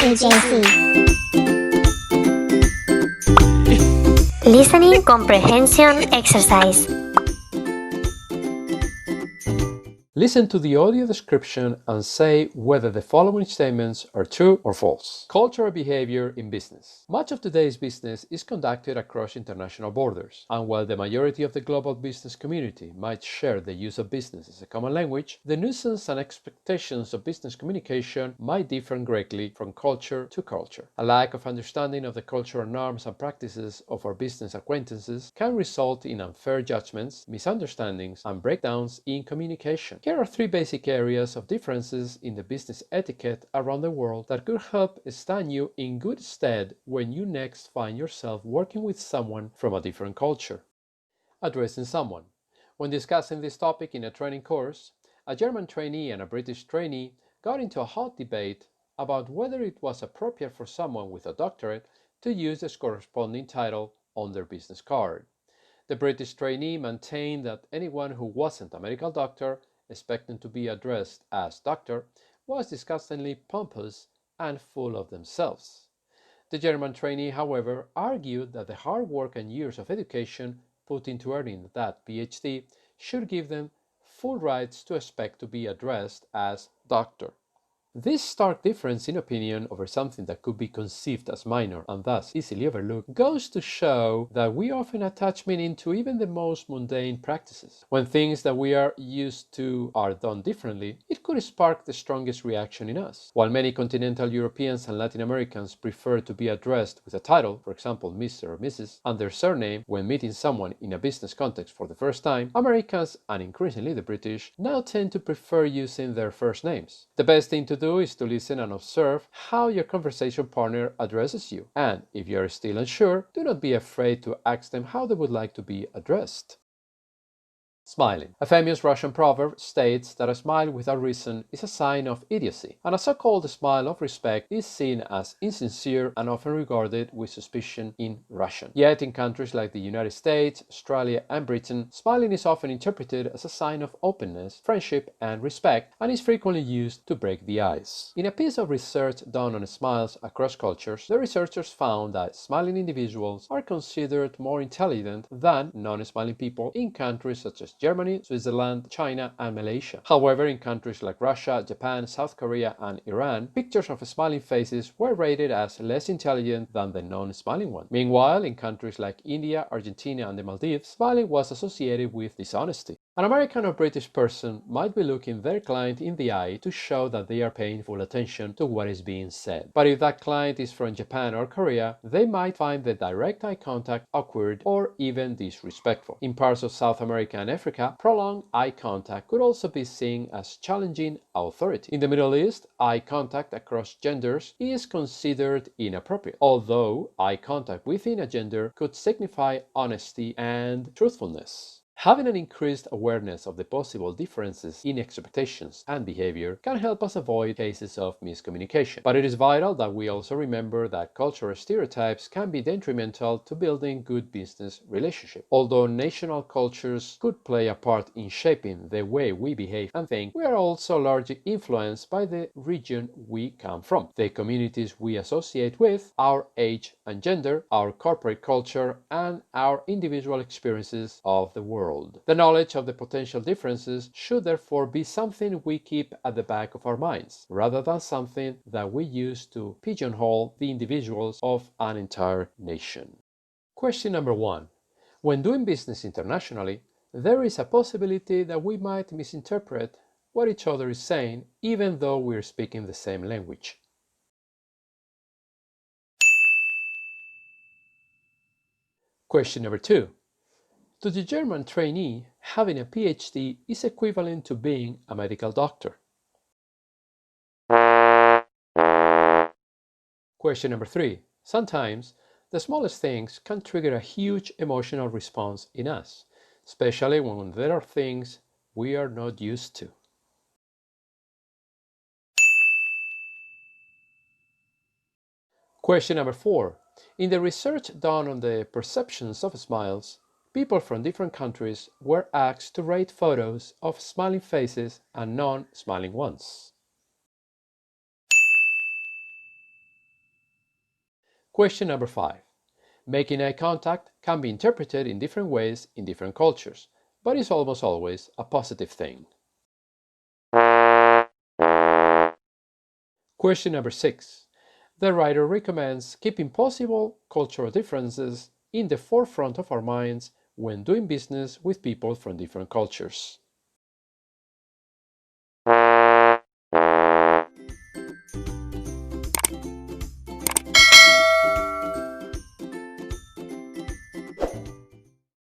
EJC. Listening comprehension exercise. Listen to the audio description and say whether the following statements are true or false. Cultural behavior in business. Much of today's business is conducted across international borders, and while the majority of the global business community might share the use of business as a common language, the nuisance and expectations of business communication might differ greatly from culture to culture. A lack of understanding of the cultural norms and practices of our business acquaintances can result in unfair judgments, misunderstandings, and breakdowns in communication. Here are three basic areas of differences in the business etiquette around the world that could help stand you in good stead when you next find yourself working with someone from a different culture. Addressing someone. When discussing this topic in a training course, a German trainee and a British trainee got into a hot debate about whether it was appropriate for someone with a doctorate to use its corresponding title on their business card. The British trainee maintained that anyone who wasn't a medical doctor, expecting to be addressed as doctor, was disgustingly pompous and full of themselves. The German trainee, however, argued that the hard work and years of education put into earning that PhD should give them full rights to expect to be addressed as doctor. This stark difference in opinion over something that could be conceived as minor and thus easily overlooked goes to show that we often attach meaning to even the most mundane practices. When things that we are used to are done differently, it could spark the strongest reaction in us. While many continental Europeans and Latin Americans prefer to be addressed with a title, for example Mr. or Mrs., and their surname when meeting someone in a business context for the first time, Americans, and increasingly the British, now tend to prefer using their first names. The best thing to do is to listen and observe how your conversation partner addresses you, and if you are still unsure, do not be afraid to ask them how they would like to be addressed. Smiling. A famous Russian proverb states that a smile without reason is a sign of idiocy, and a so-called smile of respect is seen as insincere and often regarded with suspicion in Russian. Yet in countries like the United States, Australia, and Britain, smiling is often interpreted as a sign of openness, friendship, and respect, and is frequently used to break the ice. In a piece of research done on smiles across cultures, the researchers found that smiling individuals are considered more intelligent than non-smiling people in countries such as Germany, Switzerland, China, and Malaysia. However, in countries like Russia, Japan, South Korea, and Iran, pictures of smiling faces were rated as less intelligent than the non-smiling ones. Meanwhile, in countries like India, Argentina, and the Maldives, smiling was associated with dishonesty. An American or British person might be looking their client in the eye to show that they are paying full attention to what is being said. But if that client is from Japan or Korea, they might find the direct eye contact awkward or even disrespectful. In parts of South America and Africa, prolonged eye contact could also be seen as challenging authority. In the Middle East, eye contact across genders is considered inappropriate, although eye contact within a gender could signify honesty and truthfulness. Having an increased awareness of the possible differences in expectations and behavior can help us avoid cases of miscommunication. But it is vital that we also remember that cultural stereotypes can be detrimental to building good business relationships. Although national cultures could play a part in shaping the way we behave and think, we are also largely influenced by the region we come from, the communities we associate with, our age and gender, our corporate culture, and our individual experiences of the world. The knowledge of the potential differences should therefore be something we keep at the back of our minds, rather than something that we use to pigeonhole the individuals of an entire nation. Question number 1. When doing business internationally, there is a possibility that we might misinterpret what each other is saying, even though we're speaking the same language. Question number 2. To the German trainee, having a PhD is equivalent to being a medical doctor. Question number 3. Sometimes, the smallest things can trigger a huge emotional response in us, especially when there are things we are not used to. Question number 4. In the research done on the perceptions of smiles, people from different countries were asked to rate photos of smiling faces and non-smiling ones. Question number 5. Making eye contact can be interpreted in different ways in different cultures, but is almost always a positive thing. Question number 6. The writer recommends keeping possible cultural differences in the forefront of our minds when doing business with people from different cultures.